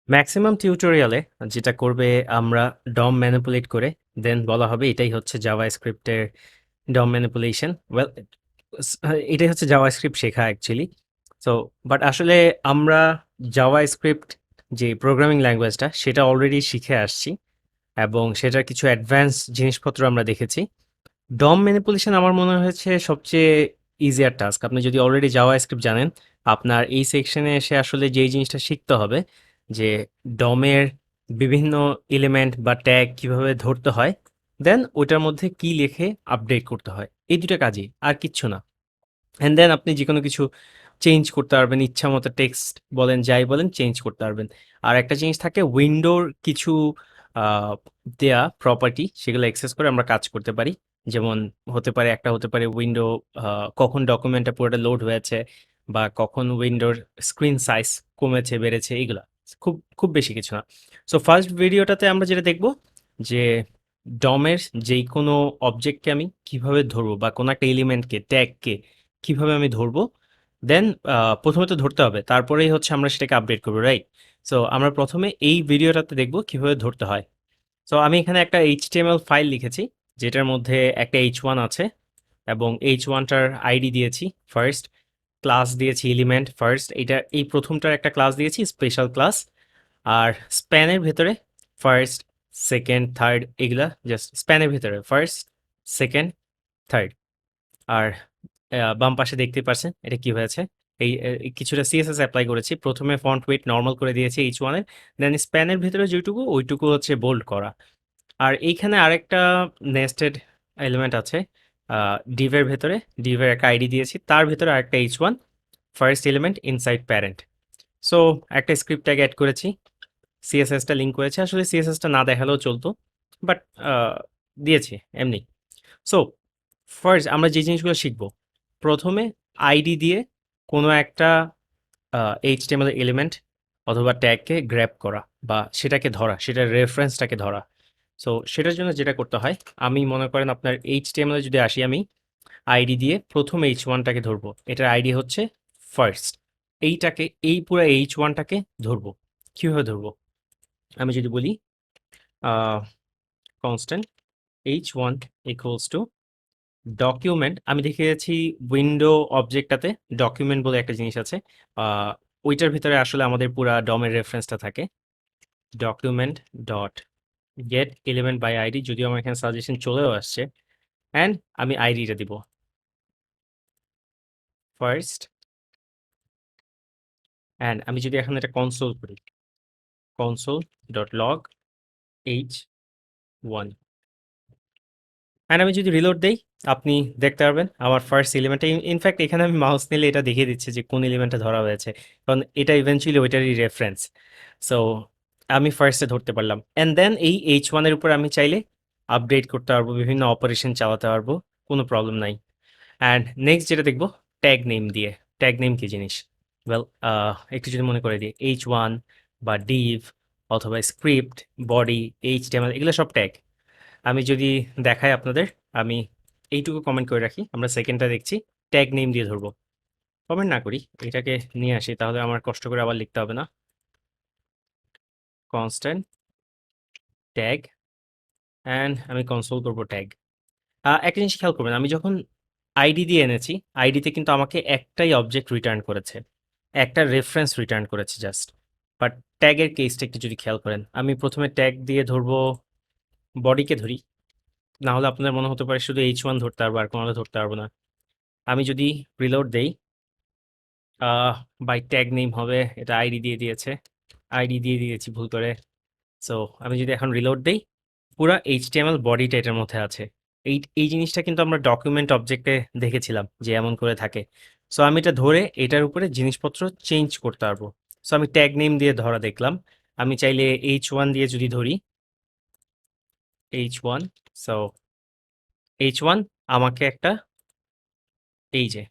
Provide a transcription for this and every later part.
Maximum টিউটোরিয়ালে যেটা করবে আমরা ডম ম্যানিপুলেট করে দেন বলা হবে এটাই হচ্ছে জাভাস্ক্রিপ্টের ডম ম্যানিপুলেশন। ওয়েল, এটাই হচ্ছে জাভাস্ক্রিপ্ট শেখা অ্যাকচুয়ালি। সো বাট আসলে আমরা জাভাস্ক্রিপ্ট যে প্রোগ্রামিং ল্যাঙ্গুয়েজটা সেটা অলরেডি শিখে আসছি এবং সেটার কিছু অ্যাডভান্স জিনিসপত্র আমরা দেখেছি। ডম ম্যানিপুলেশন আমার মনে হয়েছে সবচেয়ে ইজিয়ার টাস্ক। আপনি যদি অলরেডি জাভাস্ক্রিপ্ট জানেন, আপনার এই সেকশনে এসে আসলে যেই জিনিসটা শিখতে হবে যে ডমের বিভিন্ন এলিমেন্ট বা ট্যাগ কিভাবে ধরতে হয়, দেন ওইটার মধ্যে কি লিখে আপডেট করতে হয়। এই দুটো কাজই, আর কিচ্ছু না। অ্যান্ড দেন আপনি যেকোনো কিছু চেঞ্জ করতে পারবেন, ইচ্ছামতো টেক্সট বলেন, যাই বলেন চেঞ্জ করতে পারবেন। আর একটা জিনিস থাকে উইন্ডোর কিছু আ দেয়া প্রপার্টি, সেগুলো অ্যাক্সেস করে আমরা কাজ করতে পারি। যেমন হতে পারে উইন্ডো আ কখন ডকুমেন্টটা পুরোটা লোড হয়েছে বা কখন উইন্ডোর স্ক্রিন সাইজ কমেছে, বেড়েছে এগুলা। খুব বেশি কিছু না। সো ফার্স্ট ভিডিওটাতে আমরা যেটা দেখব যে ডমের যেকোনো অবজেক্টকে আমি কিভাবে ধরবো বা কোনো একটা এলিমেন্টকে, ট্যাগকে কিভাবে আমি ধরবো? দেন প্রথমে তো ধরতে হবে। তারপরেই হচ্ছে আমরা সেটাকে আপডেট করব, রাইট? সো আমরা প্রথমে এই ভিডিওটাতে দেখব কিভাবে ধরতে হয়। সো আমি এখানে একটা HTML ফাইল লিখেছি, যেটার মধ্যে একটা h1 আছে এবং h1 টার আইডি দিয়েছি ফার্স্ট, ক্লাস দিয়েছি এলিমেন্ট ফার্স্ট। এই প্রথমটার একটা ক্লাস দিয়েছি স্পেশাল ক্লাস। আর স্প্যানের ভেতরে ফার্স্ট, সেকেন্ড, থার্ড এগুলা জাস্ট স্প্যানের ভেতরে ফার্স্ট, সেকেন্ড, থার্ড। আর বাম পাশে দেখতেই পাচ্ছেন এটা কি হয়েছে। কিছুটা সিএসএস এপ্লাই করেছি। প্রথমে ফন্ট ওয়েট নরমাল করে দিয়েছি H1 এর। দেন স্প্যানের ভেতরে যেটুকু ওইটুকু হচ্ছে বোল্ড করা। আর এইখানে আরেকটা নেস্টেড এলিমেন্ট আছে ডিভের ভেতরে। ডিভের একটা আইডি দিয়েছি। তার ভেতরে আরেকটা H1 first element inside parent. So একটা স্ক্রিপ্ট ট্যাগ এড করেছি। সিএসএসটা লিঙ্ক করেছি। আসলে সিএসএসটা না দেখালেও চলতো। বাট দিয়েছি এমনি। সো ফার্স্ট আমরা যে জিনিসগুলো শিখব, প্রথমে আইডি দিয়ে কোনো একটা এইচটিএমএল এলিমেন্ট অথবা ট্যাগকে গ্র্যাব করা বা সেটাকে ধরা, সেটার রেফারেন্সটাকে ধরা। সো সেটার জন্য যেটা করতে হয়, আমি মনে করেন আপনার এইচটিএমএল যদি আসি, আমি আইডি দিয়ে প্রথম H1টাকে ধরবো। এটার আইডি হচ্ছে ফার্স্ট। এই পুরো H1টাকে ধরবো। কিভাবে ধরবো? আমি যদি বলি constant H1 equals to document. আমি দেখিয়েছি উইন্ডো অবজেক্টটাতে ডকুমেন্ট বলে একটা জিনিস আছে। আহ, ওইটার ভিতরে আসলে আমাদের পুরা ডমের রেফারেন্সটা থাকে। Document dot get element by ID, যদিও আমার এখানে সাজেশন চলেও আসছে। অ্যান্ড আমি আইডিটা দিব ফার্স্ট। অ্যান্ড আমি যদি এখন এটা কনসোল করি, console dot log H1, and আমি যদি রিলোড দেই, আপনি দেখতে পারবেন আমার ফার্স্ট এলিমেন্টটা। ইনফ্যাক্ট এখানে আমি মাউস নিলে এটা দেখিয়ে দিচ্ছে যে কোন এলিমেন্টটা ধরা হয়েছে, কারণ এটা ইভেনচুয়ালি ওইটারই রেফারেন্স। সো আমি ফার্স্টে ধরতে পারলাম। অ্যান্ড দেন এই H1 এর উপর আমি চাইলে আপডেট করতে পারবো, বিভিন্ন অপারেশন চালাতে পারবো, কোনো প্রবলেম নাই। অ্যান্ড নেক্সট যেটা দেখবো, ট্যাগ নেম দিয়ে। ট্যাগ নেম কি জিনিস? ওয়েল, একটু যদি মনে করে দিই, H1 বা ডিভ অথবা স্ক্রিপ্ট, বডি, HTML এগুলো সব ট্যাগ। আমি যদি দেখাই আপনাদের, আমি এইটুকু কমেন্ট করে রাখি, আমরা সেকেন্ডটা দেখছি। ট্যাগ নেম দিয়ে ধরবো। কমেন্ট না করি, এটাকে নিয়ে আসি, তাহলে আমার কষ্ট করে আবার লিখতে হবে না। কনস্ট্যান্ট ট্যাগ, অ্যান্ড আমি কনসোল করবো ট্যাগ। একটা জিনিস খেয়াল করবেন, আমি যখন আইডি দিয়ে এনেছি, আইডিতে কিন্তু আমাকে একটাই অবজেক্ট রিটার্ন করেছে, একটা রেফারেন্স রিটার্ন করেছে জাস্ট। বাট ট্যাগের কেসটা একটু যদি খেয়াল করেন, আমি প্রথমে ট্যাগ দিয়ে ধরবো, বডিকে ধরি। না হলে আপনাদের মনে হতে পারে শুধু H1 ধরতে পারবো, আর কোনো ধরতে পারবো না। আমি যদি রিলোড দেই, বাই ট্যাগ নেম হবে, এটা আইডি দিয়ে দিয়েছে, আইডি দিয়ে দিয়েছি ভুল করে। সো আমি যদি এখন রিলোড দেই, পুরা HTML বডিটা এটার মধ্যে আছে। এই জিনিসটা কিন্তু আমরা ডকুমেন্ট অবজেক্টে দেখেছিলাম যে এমন করে থাকে। সো আমি এটা ধরে এটার উপরে জিনিসপত্র চেঞ্জ করতে পারবো। সো আমি ট্যাগ নেম দিয়ে ধরা দেখলাম। আমি চাইলে H1 দিয়ে যদি ধরি, H1, সো H1 আমাকে একটা, এই যে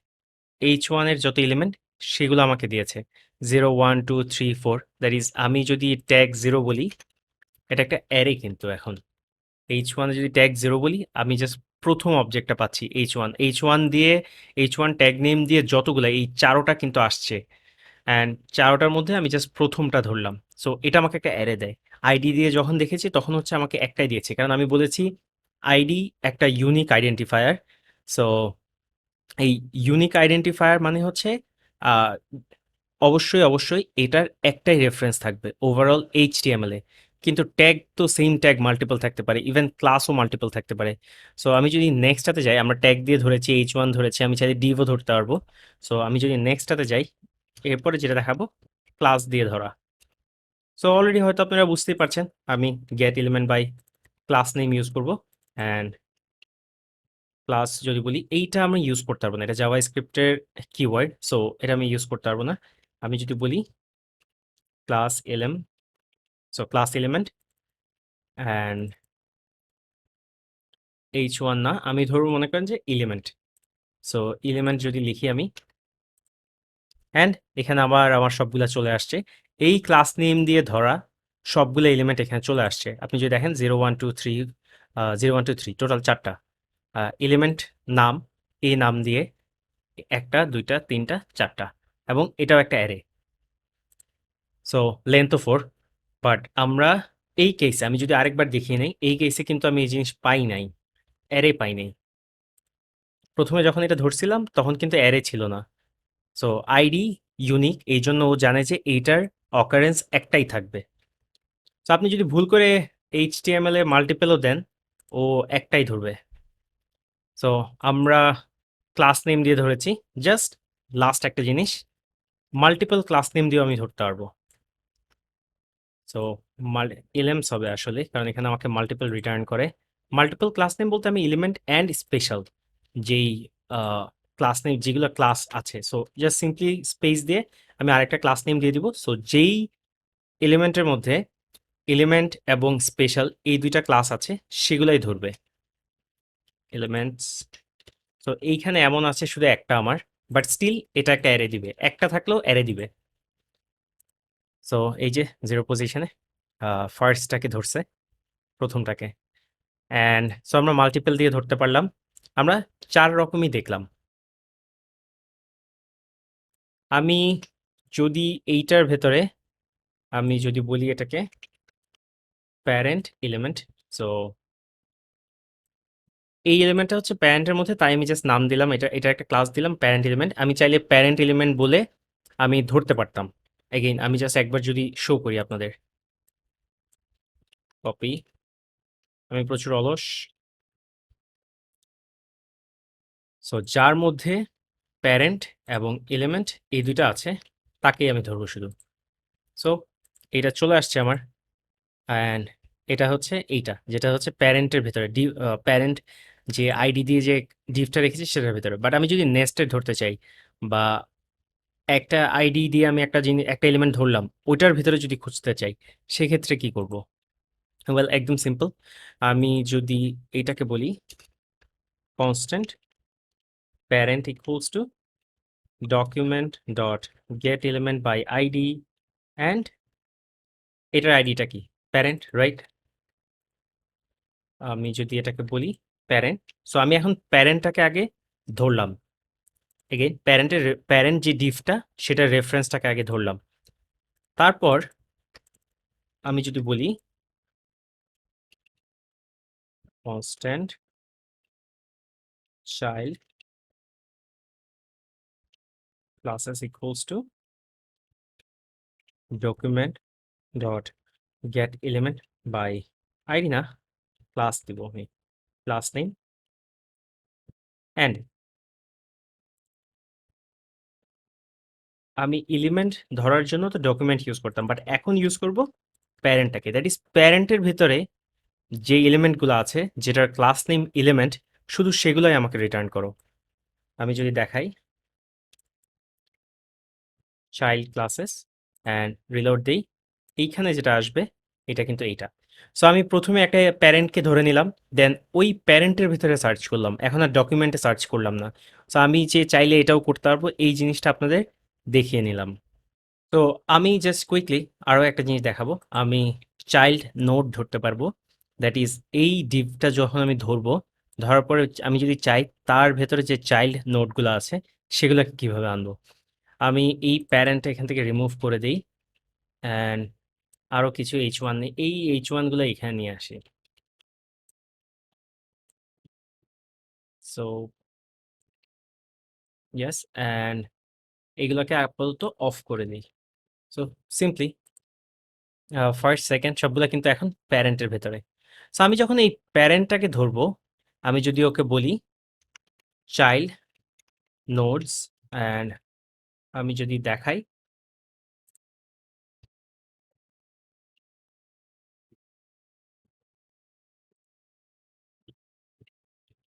H1 এর যত এলিমেন্ট সেগুলো আমাকে দিয়েছে 0, 1, 2, 3, 4। দ্যাট ইজ আমি যদি ট্যাগ 0 বলি, এটা একটা অ্যারে কিন্তু এখন। H1 এ যদি ট্যাগ 0 বলি, আমি জাস্ট প্রথম অবজেক্টটা পাচ্ছি H1। H1 দিয়ে H1 ট্যাগ নেম দিয়ে যতগুলা, এই 4টা কিন্তু আসছে। অ্যান্ড ৪টার মধ্যে আমি জাস্ট ১ম টা ধরলাম। সো এটা আমাকে একটা অ্যারে দেয়। আইডি দিয়ে যখন দেখেছি তখন হচ্ছে আমাকে একটাই দিয়েছে। কারণ আমি বলেছি আইডি একটা ইউনিক আইডেন্টিফায়ার। সো এই ইউনিক আইডেন্টিফায়ার মানে হচ্ছে আ অবশ্যই এটার একটাই রেফারেন্স থাকবে ওভারঅল HTML এ। কিন্তু ট্যাগ তো সেইম ট্যাগ মাল্টিপল থাকতে পারে। ইভেন ক্লাসও মাল্টিপল থাকতে পারে। সো আমি যদি নেক্সট টাতে যাই, আমরা ট্যাগ দিয়ে ধরেছি, H1 ধরেছি, আমি চাইলে divও ধরতে পারবো। সো আমি যদি নেক্সট টাতে যাই, এরপরে যেটা দেখাবো ক্লাস দিয়ে ধরা। সো অলরেডি হয়তো আপনারা বুঝতেই পারছেন আমি get element by class name use করব। অ্যান্ড ক্লাস যদি বলি এইটা আমি ইউজ করতে পারবো না, এটা জাভাস্ক্রিপ্টের কিওয়ার্ড। সো এটা আমি ইউজ করতে পারবো না। আমি যদি বলি class LM, so class element and H1 না, আমি ধরবো মনে করেন যে এলিমেন্ট। সো এলিমেন্ট যদি লিখি আমি, অ্যান্ড এখানে আবার আমার সবগুলা চলে আসছে। এই ক্লাস নেম দিয়ে ধরা সবগুলো এলিমেন্ট এখানে চলে আসছে। আপনি যদি দেখেন 0 1 2 3 টোটাল 4টা এলিমেন্ট নাম, এই নাম দিয়ে 1টা 2টা 3টা 4টা, এবং এটাও একটা অ্যারে। সো লেন্থ ও 4। বাট আমরা এই কেসে আমি যদি আরেকবার দেখিয়ে নেই, এই কেসে কিন্তু আমি এই জিনিস পাই নাই, অ্যারে পাই নাই। প্রথমে যখন এটা ধরছিলাম তখন কিন্তু অ্যারে ছিল না। সো আইডি ইউনিক, এই জন্য ও জানে যে এইটার অকারেন্স একটাই থাকবে। সো আপনি যদি ভুল করে HTML এ মাল্টিপলও দেন, ও একটাই ধরবে। সো আমরা ক্লাস নেম দিয়ে ধরেছি। জাস্ট লাস্ট একটা জিনিস, মাল্টিপল ক্লাস নেম দিয়েও আমি ধরতে পারবো। সো এলএমস হবে আসলে, কারণ এখানে আমাকে মাল্টিপল রিটার্ন করে। মাল্টিপল ক্লাস নেম বলতে আমি এলিমেন্ট অ্যান্ড স্পেশাল যেই ক্লাস নেম, যেগুলো ক্লাস আছে, সো জাস্ট সিম্পলি স্পেস দিয়ে আমি আরেকটা ক্লাস নেম দিয়ে দিব। সো যেই এলিমেন্টের মধ্যে এলিমেন্ট এবং স্পেশাল এই দুইটা ক্লাস আছে সেগুলাই ধরবে এলিমেন্টস। তো এইখানে এমন আছে শুধু একটা আমার, বাট স্টিল এটা একটা অ্যারে দিবে, একটা থাকলেও অ্যারে দিবে। সো এই যে 0 পজিশনে ফার্স্টটাকে ধরছে, প্রথমটাকে। অ্যান্ড সো আমরা মাল্টিপল দিয়ে ধরতে পারলাম। আমরা 4 রকমই দেখলাম। আমি যদি এইটার ভেতরে আমি যদি বলি এটাকে প্যারেন্ট এলিমেন্ট, সো এই এলিমেন্টটা হচ্ছে প্যারেন্টের মধ্যে, তাই আমি জাস্ট নাম দিলাম, এটা একটা ক্লাস দিলাম প্যারেন্ট এলিমেন্ট। আমি চাইলে প্যারেন্ট এলিমেন্ট বলে আমি ধরতে পারতাম। এগেইন আমি জাস্ট একবার যদি শো করি আপনাদের, কপি, আমি প্রচুর অলস। সো যার মধ্যে প্যারেন্ট এবং এলিমেন্ট এই দুইটা আছে তাকেই আমি ধরবো শুধু। সো এটা চলে আসছে আমার। অ্যান্ড এটা হচ্ছে এইটা, যেটা হচ্ছে প্যারেন্টের ভেতরে প্যারেন্ট যে আইডি দিয়ে যে ডিভটা রেখেছি সেটার ভেতরে। বাট আমি যদি নেস্টেড ধরতে চাই, বা একটা আইডি দিয়ে আমি একটা জিনিস একটা এলিমেন্ট ধরলাম ওইটার ভিতরে যদি খুঁজতে চাই, সেক্ষেত্রে কি করব? ওয়েল একদম সিম্পল। আমি যদি এটাকে বলি constant parent equals to document dot get element by ID, and এটার আইডিটা কি? Parent, right? আমি যদি এটাকে বলি প্যারেন্ট, সো আমি এখন প্যারেন্টটাকে আগে ধরলাম। এগেইন প্যারেন্ট যে ডিভটা সেটার রেফারেন্সটাকে আগে ধরলাম। তারপর আমি যদি বলি constant child classes equals to document dot get element by ID, না ক্লাস দিব আমি, ক্লাস নেম, অ্যান্ড আমি এলিমেন্ট ধরার জন্য তো ডকুমেন্ট ইউজ করতাম, বাট এখন ইউজ করব প্যারেন্টটাকে। দ্যাট ইজ প্যারেন্টের ভিতরে যে এলিমেন্টগুলো আছে যেটার ক্লাস নেম এলিমেন্ট, শুধু সেগুলোই আমাকে রিটার্ন করো। আমি যদি দেখাই চাইল্ড ক্লাসেস অ্যান্ড রিলোড দেই, এইখানে যেটা আসবে এটা কিন্তু এইটা। সো আমি প্রথমে একটা প্যারেন্টকে ধরে নিলাম, দেন ওই প্যারেন্টের ভিতরে সার্চ করলাম, এখন আর ডকুমেন্টে সার্চ করলাম না। সো আমি যে চাইলে এটাও করতে পারবো, এই জিনিসটা আপনাদের দেখিয়ে নিলাম। তো আমি জাস্ট কুইকলি আরও একটা জিনিস দেখাবো। আমি চাইল্ড নোড ধরতে পারবো। দ্যাট ইজ এই ডিভটা যখন আমি ধরবো, ধরার পরে আমি যদি চাই তার ভেতরে যে চাইল্ড নোডগুলো আছে সেগুলোকে কিভাবে আনবো। আমি এই প্যারেন্ট এখান থেকে রিমুভ করে দেই অ্যান্ড আরো কিছু H1 নেই। এই H1 গুলো এখানে নিয়ে আসি। সো ইয়েস অ্যান্ড এগুলোকে আপাতত অফ করে দিই। সো সিম্পলি ফার্স্ট, সেকেন্ড সবগুলা কিন্তু এখন প্যারেন্টের ভেতরে। সো আমি যখন এই প্যারেন্টটাকে ধরবো, আমি যদি ওকে বলি চাইল্ড নোডস অ্যান্ড আমি যদি দেখাই,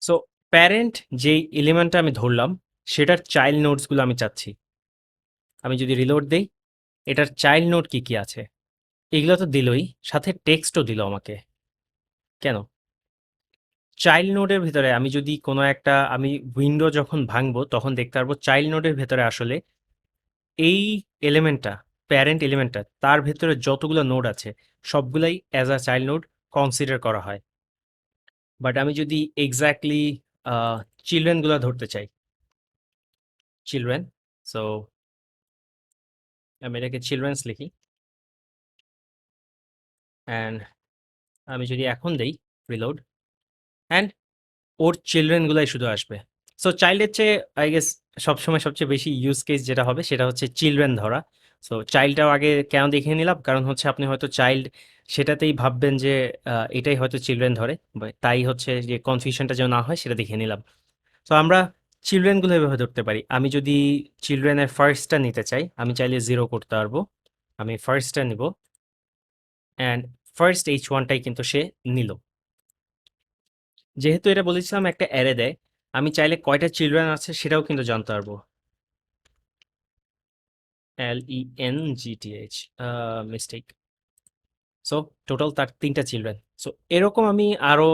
সো প্যারেন্ট যেই এলিমেন্টটা আমি ধরলাম সেটার চাইল্ড নোডসগুলো আমি চাচ্ছি। আমি যদি রিলোড দেই, এটার চাইল্ড নোড কি কি আছে? এগুলো তো দিলই, সাথে টেক্সটও দিল আমাকে। কেন? চাইল্ড নোডের ভিতরে আমি যদি কোনো একটা আমি উইন্ডো যখন ভাঙবো তখন দেখতে পারবো চাইল্ড নোডের ভেতরে আসলে এই এলিমেন্টটা, প্যারেন্ট এলিমেন্টটা, তার ভেতরে যতগুলো নোড আছে সবগুলাই as a child node consider করা হয়। বাট আমি যদি এক্স্যাক্টলি চিলড্রেনগুলো ধরতে চাই, চিলড্রেন, সো আমি এটাকে চিলড্রেন্স লিখি অ্যান্ড আমি যদি এখন দেই রিলোড অ্যান্ড ওর চিলড্রেনগুলাই শুধু আসবে। সো চাইল্ডের চেয়ে আই গেস সবসময় সবচেয়ে বেশি ইউজ কেস যেটা হবে সেটা হচ্ছে চিলড্রেন ধরা। সো চাইল্ডটাও আগে কেন দেখিয়ে নিলাম, কারণ হচ্ছে আপনি হয়তো চাইল্ড সেটাতেই ভাববেন যে এটাই হয়তো চিলড্রেন ধরে, তাই হচ্ছে যে কনফিউশনটা যেন না হয় সেটা দেখিয়ে নিলাম। সো আমরা চিলড্রেনগুলো এভাবে ধরতে পারি। আমি যদি চিলড্রেনের ফার্স্টটা নিতে চাই, আমি চাইলে জিরো করতে পারবো। আমি ফার্স্টটা নিব অ্যান্ড ফার্স্ট H1টাই কিন্তু সে নিল। যেহেতু এটা বলেছিলাম একটা অ্যারে দেয়, আমি চাইলে কয়টা চিলড্রেন আছে সেটাও কিন্তু জানতে পারবো। LENGTH, mistake. সো টোটাল তার ৩টা চিলড্রেন। সো এরকম আমি আরো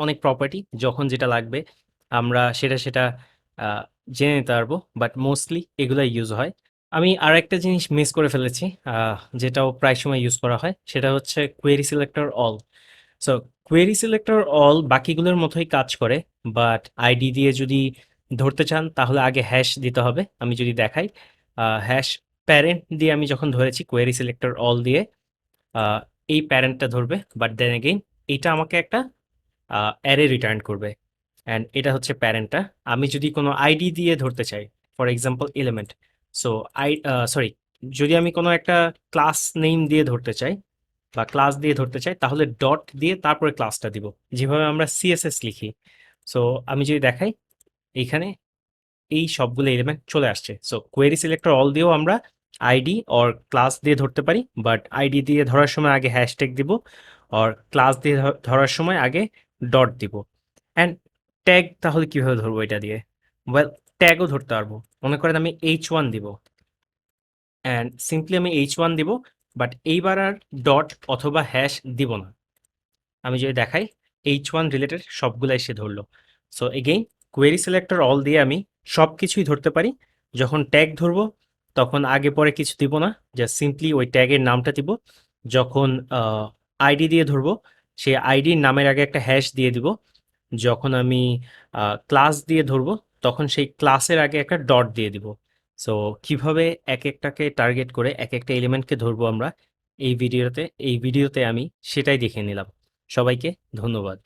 অনেক প্রপার্টি যখন যেটা লাগবে আমরা সেটা আহ, জেনে নিতে পারবো, বাট মোস্টলি এগুলাই ইউজ হয়। আমি আরেকটা জিনিস মিস করে ফেলেছি, যেটাও প্রায় সময় ইউজ করা হয়, সেটা হচ্ছে query selector all. So query selector all বাকিগুলোর মতোই কাজ করে, বাট আইডি দিয়ে যদি ধরতে চান তাহলে আগে হ্যাশ দিতে হবে। আমি যদি দেখাই, হ্যাশ প্যারেন্ট দিয়ে আমি যখন ধরেছি কোয়েরি সিলেক্টর অল দিয়ে, আহ, এই প্যারেন্টটা ধরবে, বাট দেন এগেইন এইটা আমাকে একটা অ্যারে রিটার্ন করবে অ্যান্ড এটা হচ্ছে প্যারেন্টটা। আমি যদি কোনো আইডি দিয়ে ধরতে চাই, for example element, so sorry, যদি আমি কোনো একটা ক্লাস নেম দিয়ে ধরতে চাই বা ক্লাস দিয়ে ধরতে চাই তাহলে ডট দিয়ে তারপরে ক্লাসটা দিব, যেভাবে আমরা সিএসএস লিখি। সো আমি যদি দেখাই, এইখানে এই সবগুলো এলিমেন্ট চলে আসছে। সো কোয়েরি সিলেক্টর অল দিয়েও আমরা আইডি অর ক্লাস দিয়ে ধরতে পারি, বাট আইডি দিয়ে ধরার সময় আগে হ্যাশট্যাগ দিব, আর ক্লাস দিয়ে ধরার সময় আগে ডট দিব। অ্যান্ড ট্যাগ তাহলে কিভাবে ধরবো এটা দিয়ে? ওয়েল, ট্যাগও ধরতে পারবো। মনে করেন আমি H1 দিব অ্যান্ড সিম্পলি আমি H1 দিব, বাট এইবার আর ডট অথবা হ্যাশ দিব না। আমি যদি দেখাই, H1 রিলেটেড সবগুলাই সে ধরলো। So again query selector all দিয়ে আমি সব কিছুই ধরতে পারি। যখন ট্যাগ ধরবো তখন আগে পরে কিছু দিব না, জাস্ট সিম্পলি ওই ট্যাগের নামটা দিব। যখন আইডি দিয়ে ধরবো, সেই আইডির নামের আগে একটা হ্যাশ দিয়ে দিব। যখন আমি ক্লাস দিয়ে ধরবো তখন সেই ক্লাসের আগে একটা ডট দিয়ে দিব। সো কিভাবে এক একটাকে টার্গেট করে এক একটা এলিমেন্টকে ধরবো আমরা এই ভিডিওতে আমি সেটাই দেখে নিলাম। সবাইকে ধন্যবাদ।